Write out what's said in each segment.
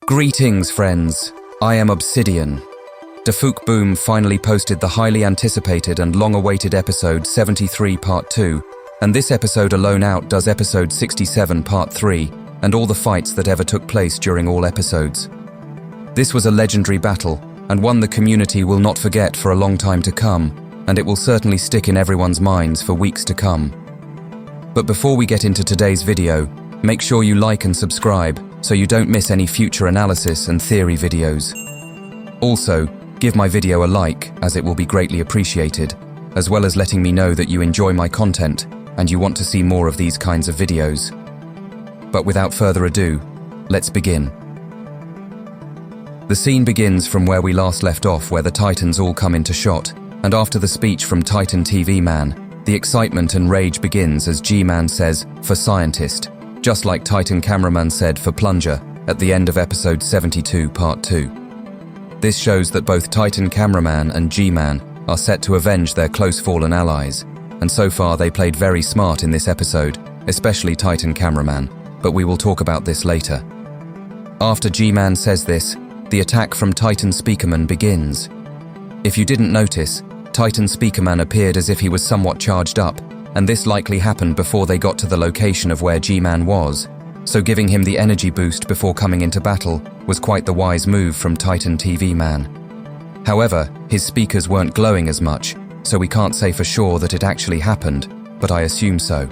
Greetings, friends. I am Obsidian. Dafuk Boom finally posted the highly anticipated and long-awaited episode 73 Part 2, and this episode alone outdoes episode 67 Part 3 and all the fights that ever took place during all episodes. This was a legendary battle, and one the community will not forget for a long time to come, and it will certainly stick in everyone's minds for weeks to come. But before we get into today's video, make sure you like and subscribe so you don't miss any future analysis and theory videos. Also, give my video a like, as it will be greatly appreciated, as well as letting me know that you enjoy my content and you want to see more of these kinds of videos. But without further ado, let's begin. The scene begins from where we last left off, where the Titans all come into shot, and after the speech from Titan TV Man, the excitement and rage begins as G-Man says, "For scientist," just like Titan Cameraman said for plunger at the end of episode 72 Part 2. This shows that both Titan Cameraman and G-Man are set to avenge their close fallen allies, and so far they played very smart in this episode, especially Titan Cameraman, but we will talk about this later. After G-Man says this, the attack from Titan Speakerman begins. If you didn't notice, Titan Speakerman appeared as if he was somewhat charged up, and this likely happened before they got to the location of where G-Man was, so giving him the energy boost before coming into battle was quite the wise move from Titan TV Man. However, his speakers weren't glowing as much, so we can't say for sure that it actually happened, but I assume so.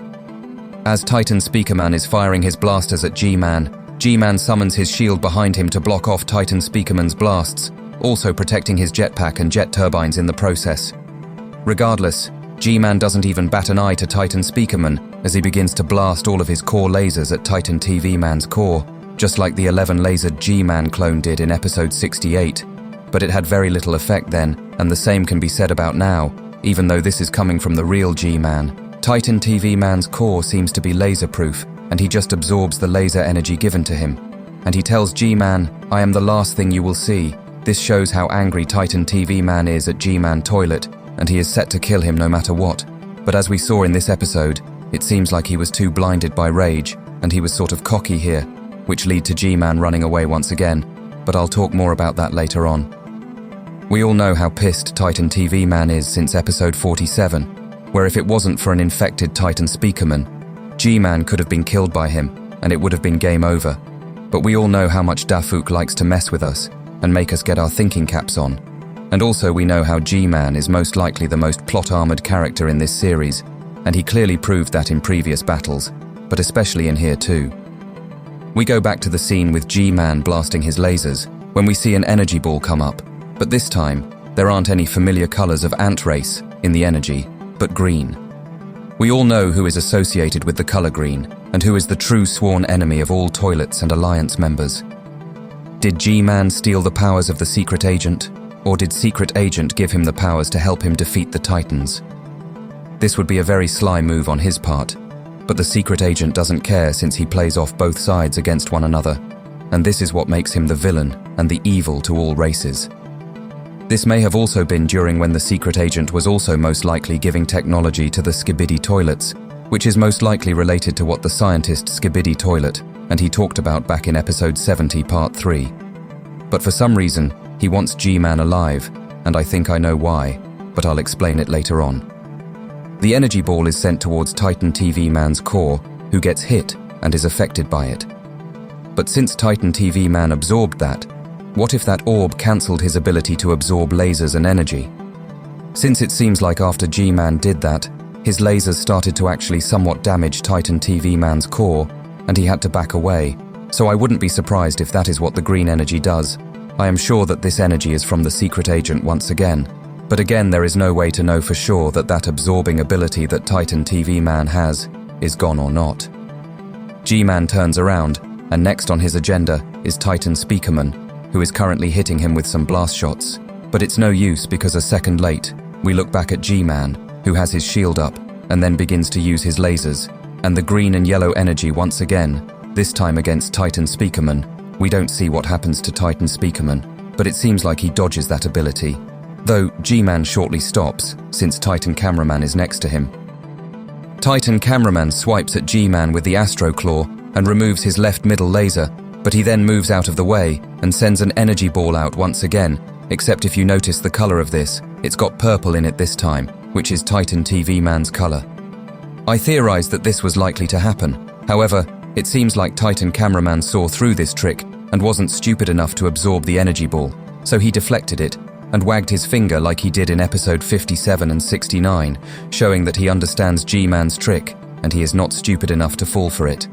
As Titan Speakerman is firing his blasters at G-Man, G-Man summons his shield behind him to block off Titan Speakerman's blasts, also protecting his jetpack and jet turbines in the process. Regardless, G-Man doesn't even bat an eye to Titan Speakerman as he begins to blast all of his core lasers at Titan TV Man's core, just like the 11-lasered G-Man clone did in episode 68. But it had very little effect then, and the same can be said about now, even though this is coming from the real G-Man. Titan TV Man's core seems to be laser-proof, and he just absorbs the laser energy given to him. And he tells G-Man, "I am the last thing you will see." This shows how angry Titan TV Man is at G-Man toilet, and he is set to kill him no matter what. But as we saw in this episode, it seems like he was too blinded by rage, and he was sort of cocky here, which lead to G-Man running away once again, but I'll talk more about that later on. We all know how pissed Titan TV Man is since episode 47, where if it wasn't for an infected Titan Speakerman, G-Man could have been killed by him, and it would have been game over. But we all know how much Dafuk likes to mess with us, and make us get our thinking caps on. And also we know how G-Man is most likely the most plot-armored character in this series, and he clearly proved that in previous battles, but especially in here too. We go back to the scene with G-Man blasting his lasers, when we see an energy ball come up, but this time, there aren't any familiar colors of ant race in the energy, but green. We all know who is associated with the color green, and who is the true sworn enemy of all toilets and Alliance members. Did G-Man steal the powers of the secret agent? Or did Secret Agent give him the powers to help him defeat the Titans? This would be a very sly move on his part, but the Secret Agent doesn't care since he plays off both sides against one another, and this is what makes him the villain and the evil to all races. This may have also been during when the Secret Agent was also most likely giving technology to the Skibidi toilets, which is most likely related to what the scientist Skibidi toilet and he talked about back in episode 70 Part 3. But for some reason, he wants G-Man alive, and I think I know why, but I'll explain it later on. The energy ball is sent towards Titan TV Man's core, who gets hit and is affected by it. But since Titan TV Man absorbed that, what if that orb cancelled his ability to absorb lasers and energy? Since it seems like after G-Man did that, his lasers started to actually somewhat damage Titan TV Man's core, and he had to back away, so I wouldn't be surprised if that is what the green energy does. I am sure that this energy is from the Secret Agent once again, but again there is no way to know for sure that that absorbing ability that Titan TV Man has is gone or not. G-Man turns around, and next on his agenda is Titan Speakerman, who is currently hitting him with some blast shots, but it's no use because a second late, we look back at G-Man, who has his shield up, and then begins to use his lasers, and the green and yellow energy once again, this time against Titan Speakerman. We don't see what happens to Titan Speakerman, but it seems like he dodges that ability, though G-Man shortly stops, since Titan Cameraman is next to him. Titan Cameraman swipes at G-Man with the Astro Claw and removes his left middle laser, but he then moves out of the way and sends an energy ball out once again, except if you notice the color of this, it's got purple in it this time, which is Titan TV Man's color. I theorized that this was likely to happen. However, it seems like Titan Cameraman saw through this trick and wasn't stupid enough to absorb the energy ball, so he deflected it and wagged his finger like he did in episode 57 and 69, showing that he understands G-Man's trick and he is not stupid enough to fall for it.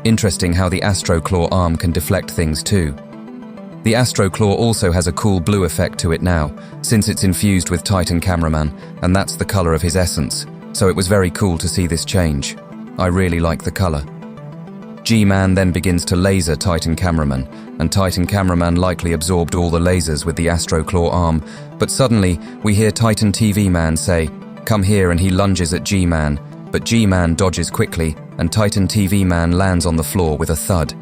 Interesting how the Astro Claw arm can deflect things too. The Astro Claw also has a cool blue effect to it now, since it's infused with Titan Cameraman, and that's the color of his essence, so it was very cool to see this change. I really like the color. G-Man then begins to laser Titan Cameraman, and Titan Cameraman likely absorbed all the lasers with the Astro Claw arm, but suddenly we hear Titan TV Man say, "Come here," and he lunges at G-Man, but G-Man dodges quickly, and Titan TV Man lands on the floor with a thud.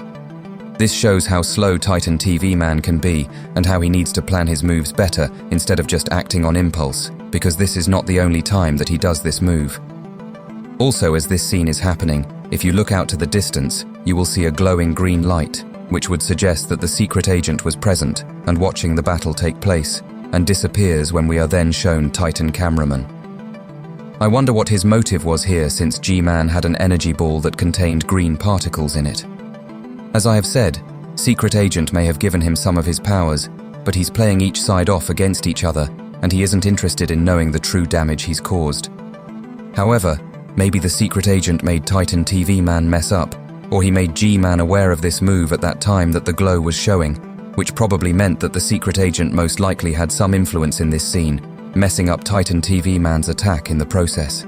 This shows how slow Titan TV Man can be, and how he needs to plan his moves better instead of just acting on impulse, because this is not the only time that he does this move. Also, as this scene is happening, if you look out to the distance, you will see a glowing green light, which would suggest that the secret agent was present and watching the battle take place, and disappears when we are then shown Titan Cameraman. I wonder what his motive was here, since G-Man had an energy ball that contained green particles in it. As I have said, Secret Agent may have given him some of his powers, but he's playing each side off against each other, and he isn't interested in knowing the true damage he's caused. However, maybe the Secret Agent made Titan TV Man mess up, or he made G-Man aware of this move at that time that the glow was showing, which probably meant that the Secret Agent most likely had some influence in this scene, messing up Titan TV Man's attack in the process.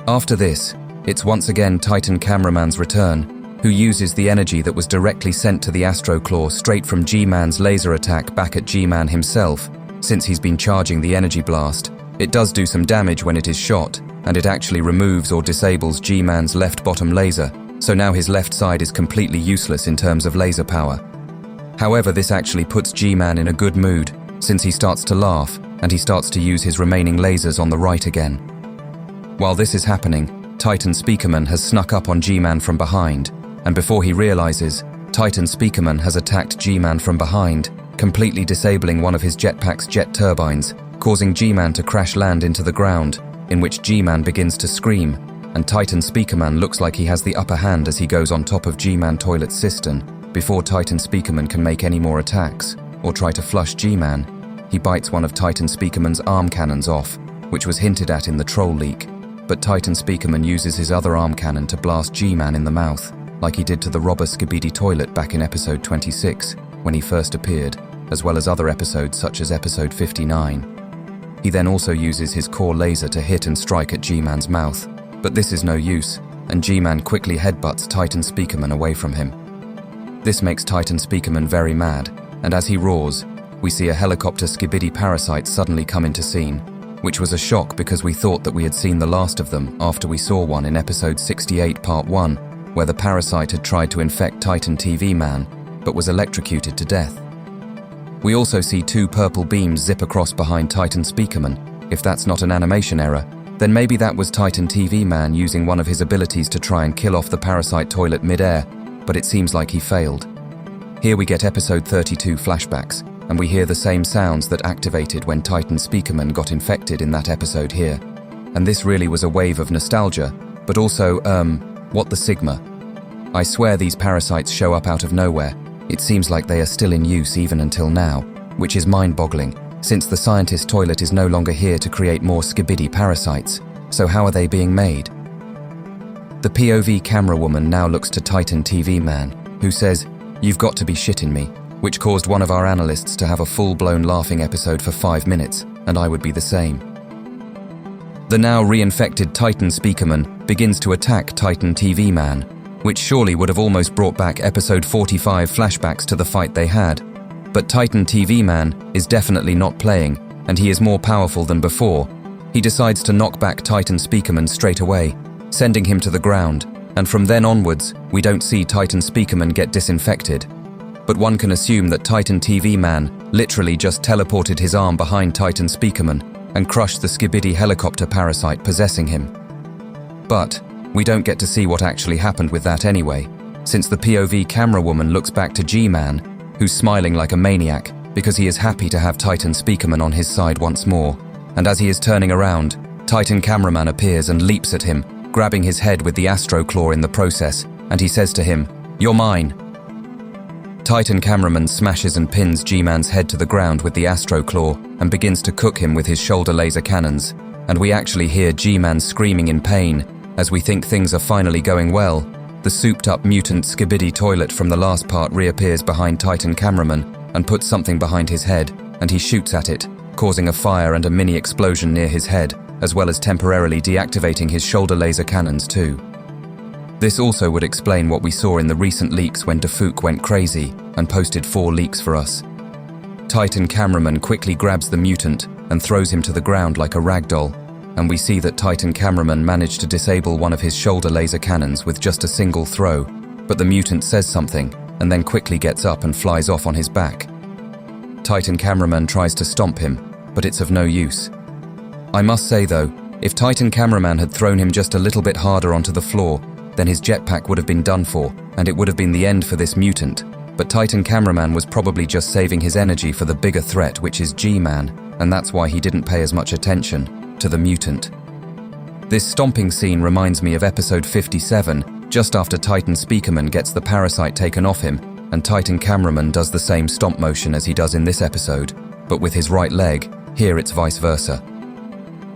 After this, it's once again Titan Cameraman's return, who uses the energy that was directly sent to the Astro Claw straight from G-Man's laser attack back at G-Man himself. Since he's been charging the energy blast, it does do some damage when it is shot, and it actually removes or disables G-Man's left bottom laser, so now his left side is completely useless in terms of laser power. However, this actually puts G-Man in a good mood, since he starts to laugh, and he starts to use his remaining lasers on the right again. While this is happening, Titan Speakerman has snuck up on G-Man from behind, and before he realizes, Titan Speakerman has attacked G-Man from behind, completely disabling one of his jetpack's jet turbines, causing G-Man to crash land into the ground, in which G-Man begins to scream, and Titan Speakerman looks like he has the upper hand as he goes on top of G-Man toilet cistern. Before Titan Speakerman can make any more attacks, or try to flush G-Man, he bites one of Titan Speakerman's arm cannons off, which was hinted at in the troll leak, but Titan Speakerman uses his other arm cannon to blast G-Man in the mouth, like he did to the robber Skibidi toilet back in episode 26, when he first appeared, as well as other episodes such as episode 59. He then also uses his core laser to hit and strike at G-Man's mouth, but this is no use, and G-Man quickly headbutts Titan Speakerman away from him. This makes Titan Speakerman very mad, and as he roars, we see a helicopter Skibidi parasite suddenly come into scene, which was a shock because we thought that we had seen the last of them after we saw one in episode 68 part 1, where the parasite had tried to infect Titan TV Man, but was electrocuted to death. We also see two purple beams zip across behind Titan Speakerman. If that's not an animation error, then maybe that was Titan TV Man using one of his abilities to try and kill off the parasite toilet mid-air, but it seems like he failed. Here we get episode 32 flashbacks, and we hear the same sounds that activated when Titan Speakerman got infected in that episode here. And this really was a wave of nostalgia, but also, what the Sigma? I swear these parasites show up out of nowhere. It seems like they are still in use even until now, which is mind-boggling, since the scientist toilet is no longer here to create more Skibidi parasites. So how are they being made? The POV camera woman now looks to Titan TV Man, who says, "You've got to be shitting me," which caused one of our analysts to have a full-blown laughing episode for 5 minutes, and I would be the same. The now reinfected Titan Speakerman begins to attack Titan TV Man, which surely would have almost brought back episode 45 flashbacks to the fight they had. But Titan TV Man is definitely not playing, and he is more powerful than before. He decides to knock back Titan Speakerman straight away, sending him to the ground, and from then onwards, we don't see Titan Speakerman get disinfected. But one can assume that Titan TV Man literally just teleported his arm behind Titan Speakerman and crushed the Skibidi helicopter parasite possessing him. But we don't get to see what actually happened with that anyway, since the POV camera woman looks back to G-Man, who's smiling like a maniac because he is happy to have Titan Speakerman on his side once more. And as he is turning around, Titan Cameraman appears and leaps at him, grabbing his head with the Astro Claw in the process, and he says to him, "You're mine." Titan Cameraman smashes and pins G-Man's head to the ground with the Astro Claw and begins to cook him with his shoulder laser cannons, and we actually hear G-Man screaming in pain as we think things are finally going well. The souped-up mutant Skibidi toilet from the last part reappears behind Titan Cameraman and puts something behind his head, and he shoots at it, causing a fire and a mini explosion near his head, as well as temporarily deactivating his shoulder laser cannons too. This also would explain what we saw in the recent leaks when Defuk went crazy and posted 4 leaks for us. Titan Cameraman quickly grabs the mutant and throws him to the ground like a ragdoll, and we see that Titan Cameraman managed to disable one of his shoulder laser cannons with just a single throw, but the mutant says something and then quickly gets up and flies off on his back. Titan Cameraman tries to stomp him, but it's of no use. I must say though, if Titan Cameraman had thrown him just a little bit harder onto the floor, then his jetpack would have been done for, and it would have been the end for this mutant. But Titan Cameraman was probably just saving his energy for the bigger threat, which is G-Man, and that's why he didn't pay as much attention to the mutant. This stomping scene reminds me of episode 57, just after Titan Speakerman gets the parasite taken off him, and Titan Cameraman does the same stomp motion as he does in this episode, but with his right leg. Here it's vice versa.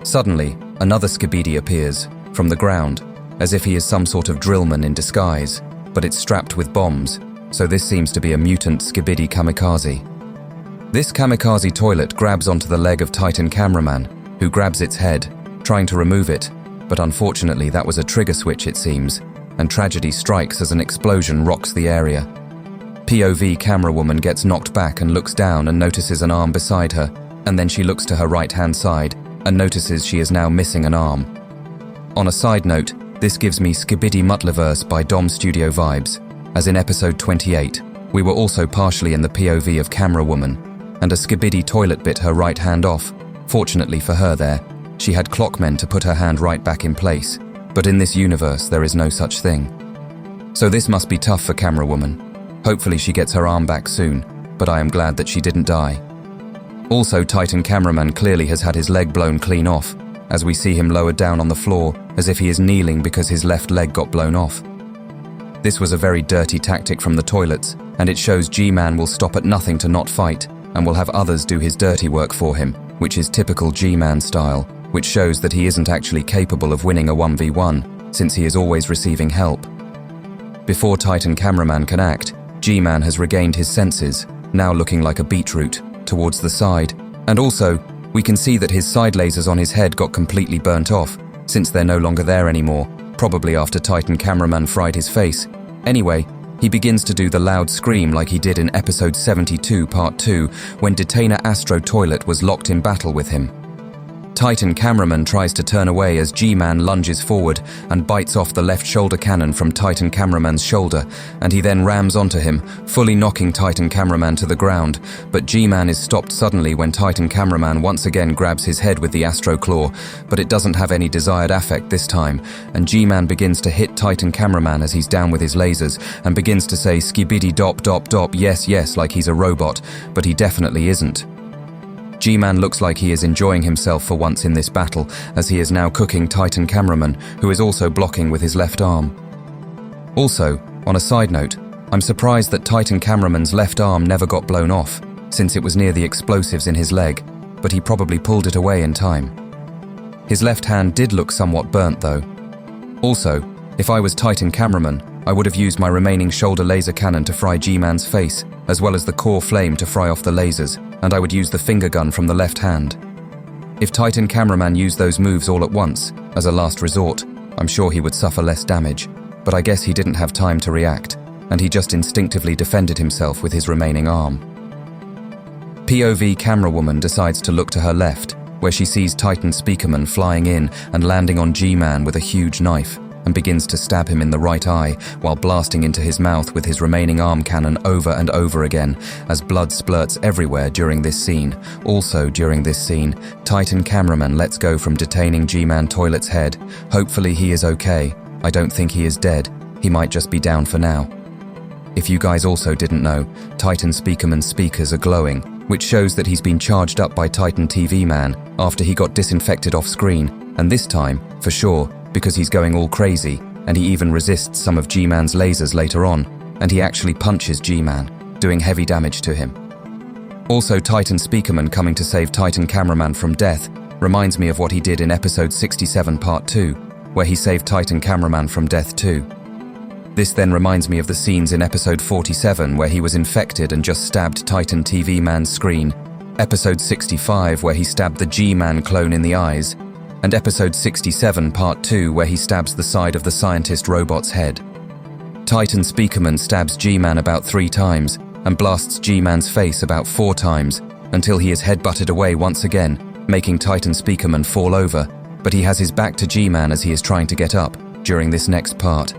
Suddenly, another Skibidi appears, from the ground, as if he is some sort of drillman in disguise, but it's strapped with bombs, so this seems to be a mutant Skibidi kamikaze. This kamikaze toilet grabs onto the leg of Titan Cameraman, who grabs its head, trying to remove it, but unfortunately that was a trigger switch it seems, and tragedy strikes as an explosion rocks the area. POV camera woman gets knocked back and looks down and notices an arm beside her, and then she looks to her right-hand side and notices she is now missing an arm. On a side note, this gives me Skibidi Mutliverse by Dom Studio vibes, as in episode 28, we were also partially in the POV of camera woman, and a Skibidi toilet bit her right hand off. Fortunately for her there, she had clockmen to put her hand right back in place, but in this universe there is no such thing. So this must be tough for camera woman. Hopefully she gets her arm back soon, but I am glad that she didn't die. Also, Titan Cameraman clearly has had his leg blown clean off, as we see him lowered down on the floor as if he is kneeling because his left leg got blown off. This was a very dirty tactic from the toilets, and it shows G-Man will stop at nothing to not fight, and will have others do his dirty work for him, which is typical G-Man style, which shows that he isn't actually capable of winning a 1v1, since he is always receiving help. Before Titan Cameraman can act, G-Man has regained his senses, now looking like a beetroot, towards the side, and also, we can see that his side lasers on his head got completely burnt off, since they're no longer there anymore, probably after Titan Cameraman fried his face. Anyway, he begins to do the loud scream like he did in episode 72 part 2 when Detainer Astro Toilet was locked in battle with him. Titan Cameraman tries to turn away as G-Man lunges forward and bites off the left shoulder cannon from Titan Cameraman's shoulder, and he then rams onto him, fully knocking Titan Cameraman to the ground, but G-Man is stopped suddenly when Titan Cameraman once again grabs his head with the Astro Claw, but it doesn't have any desired effect this time, and G-Man begins to hit Titan Cameraman as he's down with his lasers, and begins to say skibidi dop dop dop yes yes like he's a robot, but he definitely isn't. G-Man looks like he is enjoying himself for once in this battle, as he is now cooking Titan Cameraman, who is also blocking with his left arm. Also, on a side note, I'm surprised that Titan Cameraman's left arm never got blown off, since it was near the explosives in his leg, but he probably pulled it away in time. His left hand did look somewhat burnt though. Also, if I was Titan Cameraman, I would have used my remaining shoulder laser cannon to fry G-Man's face, as well as the core flame to fry off the lasers, and I would use the finger gun from the left hand. If Titan Cameraman used those moves all at once, as a last resort, I'm sure he would suffer less damage, but I guess he didn't have time to react, and he just instinctively defended himself with his remaining arm. POV camera woman decides to look to her left, where she sees Titan Speakerman flying in and landing on G-Man with a huge knife, and begins to stab him in the right eye while blasting into his mouth with his remaining arm cannon over and over again as blood splurts everywhere during this scene. Also during this scene, Titan Cameraman lets go from detaining G-Man Toilet's head. Hopefully he is okay. I don't think he is dead. He might just be down for now. If you guys also didn't know, Titan Speakerman's speakers are glowing, which shows that he's been charged up by Titan TV Man after he got disinfected off screen, and this time, for sure, because he's going all crazy, and he even resists some of G-Man's lasers later on, and he actually punches G-Man, doing heavy damage to him. Also, Titan Speakerman coming to save Titan Cameraman from death reminds me of what he did in episode 67 part 2, where he saved Titan Cameraman from death too. This then reminds me of the scenes in episode 47 where he was infected and just stabbed Titan TV Man's screen, episode 65 where he stabbed the G-Man clone in the eyes, and episode 67 part 2 where he stabs the side of the scientist robot's head. Titan Speakerman stabs G-Man about 3 times and blasts G-Man's face about 4 times until he is headbutted away once again, making Titan Speakerman fall over, but he has his back to G-Man as he is trying to get up during this next part.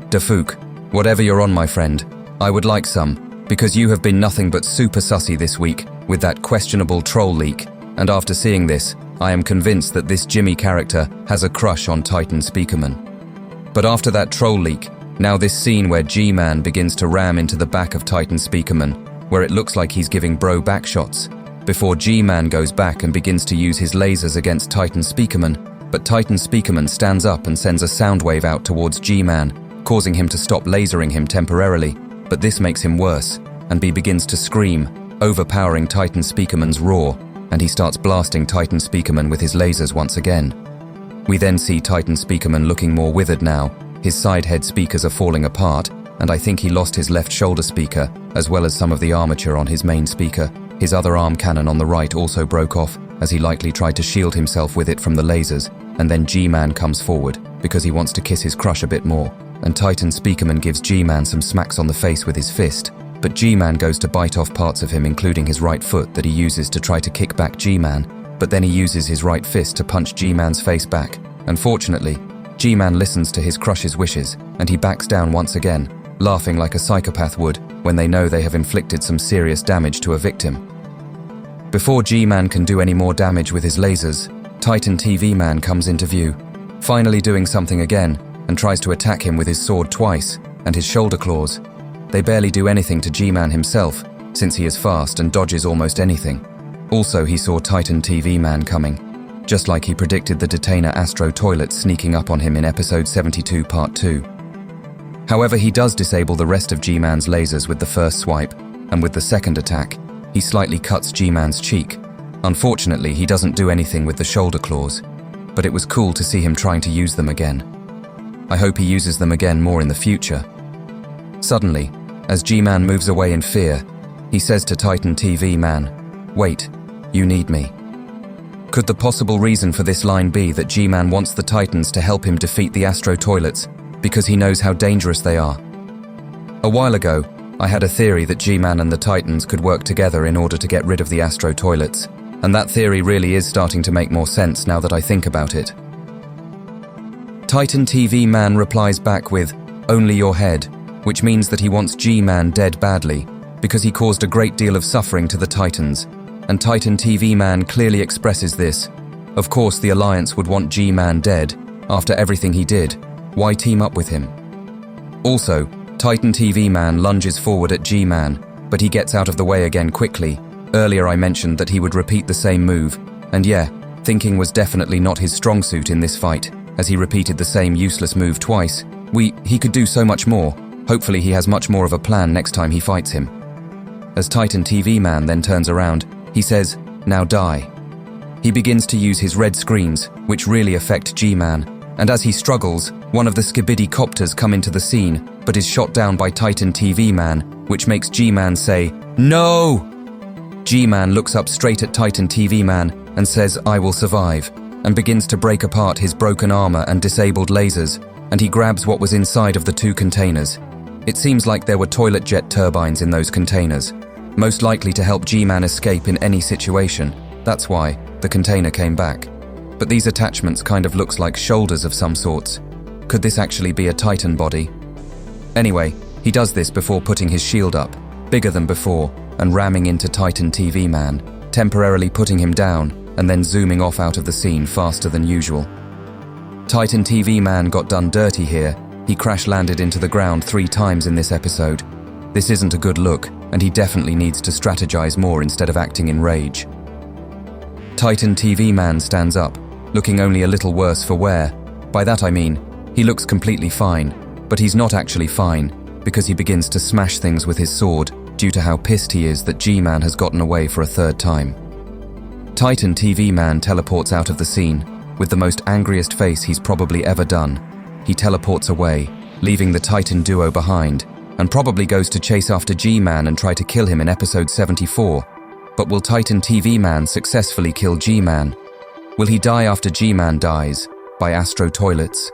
Dafuk, whatever you're on, my friend, I would like some, because you have been nothing but super sussy this week with that questionable troll leak, and after seeing this, I am convinced that this Jimmy character has a crush on Titan Speakerman. But after that troll leak, now this scene where G-Man begins to ram into the back of Titan Speakerman, where it looks like he's giving bro back shots, before G-Man goes back and begins to use his lasers against Titan Speakerman, but Titan Speakerman stands up and sends a sound wave out towards G-Man, causing him to stop lasering him temporarily, but this makes him worse, and B begins to scream, overpowering Titan Speakerman's roar, and he starts blasting Titan Speakerman with his lasers once again. We then see Titan Speakerman looking more withered now, his side head speakers are falling apart, and I think he lost his left shoulder speaker, as well as some of the armature on his main speaker. His other arm cannon on the right also broke off, as he likely tried to shield himself with it from the lasers, and then G-Man comes forward, because he wants to kiss his crush a bit more, and Titan Speakerman gives G-Man some smacks on the face with his fist, but G-Man goes to bite off parts of him including his right foot that he uses to try to kick back G-Man, but then he uses his right fist to punch G-Man's face back. Unfortunately, G-Man listens to his crush's wishes, and he backs down once again, laughing like a psychopath would when they know they have inflicted some serious damage to a victim. Before G-Man can do any more damage with his lasers, Titan TV Man comes into view, finally doing something again, and tries to attack him with his sword twice, and his shoulder claws. They barely do anything to G-Man himself, since he is fast and dodges almost anything. Also, he saw Titan TV Man coming, just like he predicted the detainer Astro Toilet sneaking up on him in episode 72 part 2. However, he does disable the rest of G-Man's lasers with the first swipe, and with the second attack, he slightly cuts G-Man's cheek. Unfortunately, he doesn't do anything with the shoulder claws, but it was cool to see him trying to use them again. I hope he uses them again more in the future. Suddenly, as G-Man moves away in fear, he says to Titan TV Man, "Wait, you need me." Could the possible reason for this line be that G-Man wants the Titans to help him defeat the Astro Toilets because he knows how dangerous they are? A while ago, I had a theory that G-Man and the Titans could work together in order to get rid of the Astro Toilets, and that theory really is starting to make more sense now that I think about it. Titan TV Man replies back with, "Only your head," which means that he wants G-Man dead badly, because he caused a great deal of suffering to the Titans, and Titan TV Man clearly expresses this. Of course, the Alliance would want G-Man dead. After everything he did, why team up with him? Also, Titan TV Man lunges forward at G-Man, but he gets out of the way again quickly. Earlier I mentioned that he would repeat the same move, and yeah, thinking was definitely not his strong suit in this fight, as he repeated the same useless move twice. He could do so much more. Hopefully he has much more of a plan next time he fights him. As Titan TV Man then turns around, he says, "Now die." He begins to use his red screens, which really affect G-Man, and as he struggles, one of the Skibidi copters come into the scene, but is shot down by Titan TV Man, which makes G-Man say, "No!" G-Man looks up straight at Titan TV Man and says, "I will survive," and begins to break apart his broken armor and disabled lasers, and he grabs what was inside of the 2 containers. It seems like there were toilet jet turbines in those containers, most likely to help G-Man escape in any situation. That's why the container came back. But these attachments kind of looks like shoulders of some sorts. Could this actually be a Titan body? Anyway, he does this before putting his shield up, bigger than before, and ramming into Titan TV Man, temporarily putting him down, and then zooming off out of the scene faster than usual. Titan TV Man got done dirty here. He crash landed into the ground 3 times in this episode, This isn't a good look, and he definitely needs to strategize more instead of acting in rage. Titan TV Man stands up, looking only a little worse for wear. By that I mean, he looks completely fine, but he's not actually fine, because he begins to smash things with his sword due to how pissed he is that G-Man has gotten away for a third time. Titan TV Man teleports out of the scene, with the most angriest face he's probably ever done. He teleports away, leaving the Titan duo behind, and probably goes to chase after G-Man and try to kill him in episode 74. But will Titan TV Man successfully kill G-Man? Will he die after G-Man dies, by Astro Toilets?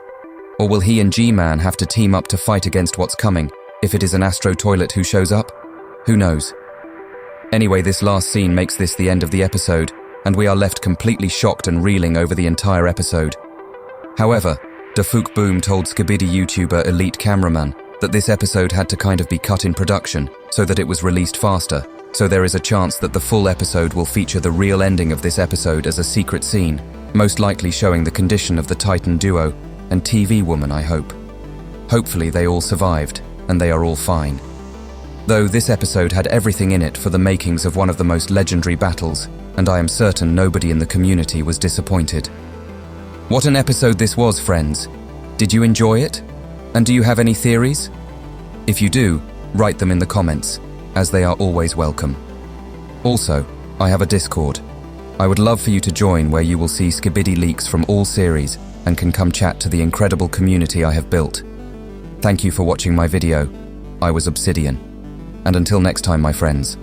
Or will he and G-Man have to team up to fight against what's coming, if it is an Astro Toilet who shows up? Who knows? Anyway, this last scene makes this the end of the episode, and we are left completely shocked and reeling over the entire episode. However, Dafuk Boom told Skibidi YouTuber Elite Cameraman that this episode had to kind of be cut in production so that it was released faster, so there is a chance that the full episode will feature the real ending of this episode as a secret scene, most likely showing the condition of the Titan duo and TV woman, I hope. Hopefully they all survived, and they are all fine. Though this episode had everything in it for the makings of one of the most legendary battles, and I am certain nobody in the community was disappointed. What an episode this was, friends! Did you enjoy it? And do you have any theories? If you do, write them in the comments, as they are always welcome. Also, I have a Discord. I would love for you to join, where you will see Skibidi leaks from all series and can come chat to the incredible community I have built. Thank you for watching my video. I was Obsidian. And until next time, my friends.